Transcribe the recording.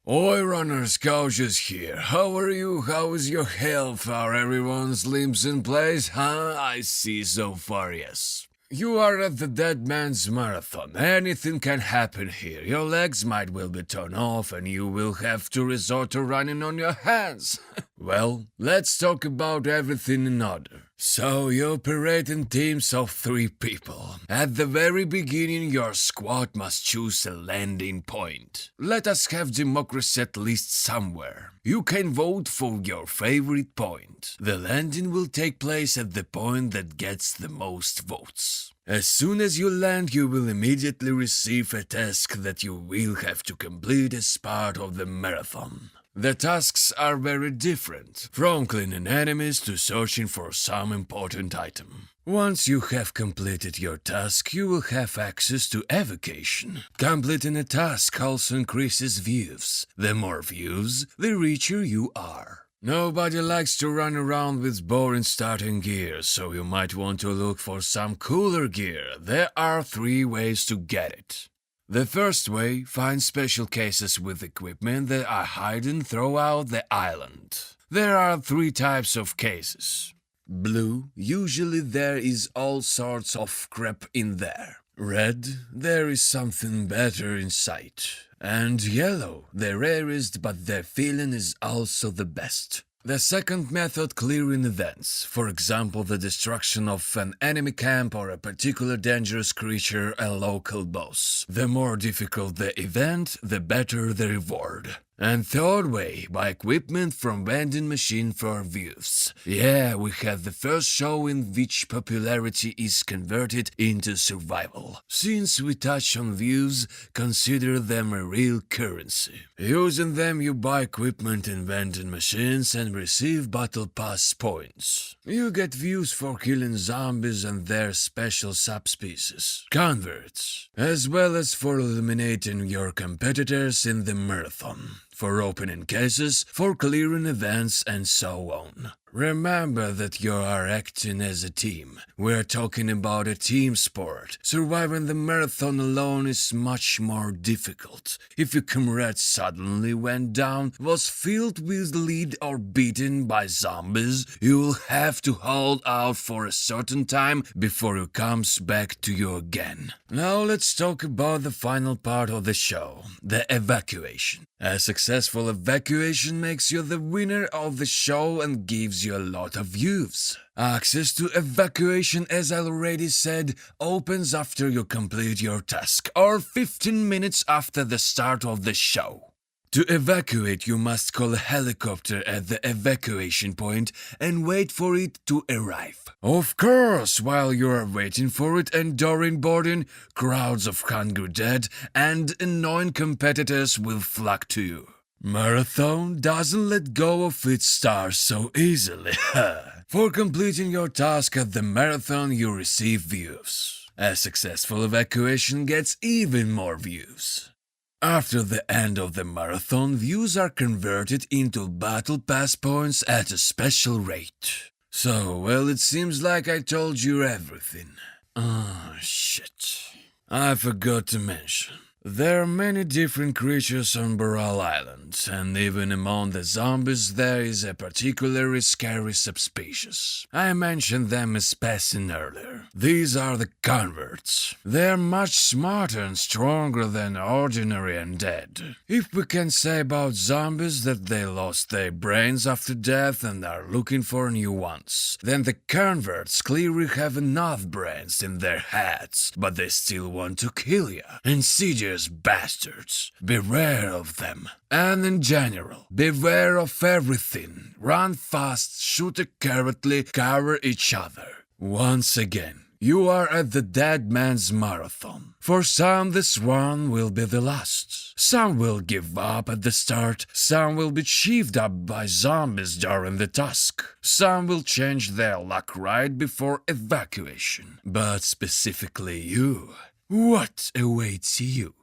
Oi runners, Cautious here. How are you? How is your health? Are everyone's limbs in place? Huh? I see so far, yes. You are at the Dead Man's Marathon. Anything can happen here. Your legs might well be torn off and you will have to resort to running on your hands. Well, let's talk about everything in order. So you operate in teams of 3 people. At the very beginning, your squad must choose a landing point. Let us have democracy at least somewhere. You can vote for your favorite point. The landing will take place at the point that gets the most votes. As soon as you land, you will immediately receive a task that you will have to complete as part of the marathon. The tasks are very different, from cleaning enemies to searching for some important item. Once you have completed your task, you will have access to evocation. Completing a task also increases views. The more views, the richer you are. Nobody likes to run around with boring starting gear, so you might want to look for some cooler gear. There are 3 ways to get it. The first way, find special cases with equipment that are hidden throughout the island. There are 3 types of cases. Blue, usually there is all sorts of crap in there. Red, there is something better in sight. And yellow, the rarest but their feeling is also the best. The second method, clearing events, for example the destruction of an enemy camp or a particular dangerous creature, a local boss. The more difficult the event, the better the reward. And third way, buy equipment from vending machine for views. Yeah, we have the first show in which popularity is converted into survival. Since we touch on views, consider them a real currency. Using them you buy equipment in vending machines and receive battle pass points. You get views for killing zombies and their special subspecies, converts, as well as for eliminating your competitors in the marathon, for opening cases, for clearing events, and so on. Remember that you are acting as a team. We're talking about a team sport. Surviving the marathon alone is much more difficult. If your comrade suddenly went down, was filled with lead or beaten by zombies, you will have to hold out for a certain time before he comes back to you again. Now let's talk about the final part of the show, the evacuation. A successful evacuation makes you the winner of the show and gives you a lot of views. Access to evacuation, as I already said, opens after you complete your task, or 15 minutes after the start of the show. To evacuate, you must call a helicopter at the evacuation point and wait for it to arrive. Of course, while you are waiting for it and during boarding, crowds of hungry dead and annoying competitors will flock to you. Marathon doesn't let go of its stars so easily. For completing your task at the marathon, you receive views. A successful evacuation gets even more views. After the end of the marathon, views are converted into battle pass points at a special rate. So, well, it seems like I told you everything. Oh, shit. I forgot to mention. There are many different creatures on Boral Island, and even among the zombies there is a particularly scary subspecies. I mentioned them as passing earlier. These are the converts. They are much smarter and stronger than ordinary undead. If we can say about zombies that they lost their brains after death and are looking for new ones, then the converts clearly have enough brains in their heads, but they still want to kill you. Insidious bastards. Beware of them. And in general, beware of everything. Run fast, shoot accurately, cover each other. Once again, you are at the Dead Man's Marathon. For some, this one will be the last. Some will give up at the start. Some will be chewed up by zombies during the task. Some will change their luck right before evacuation. But specifically you, what awaits you?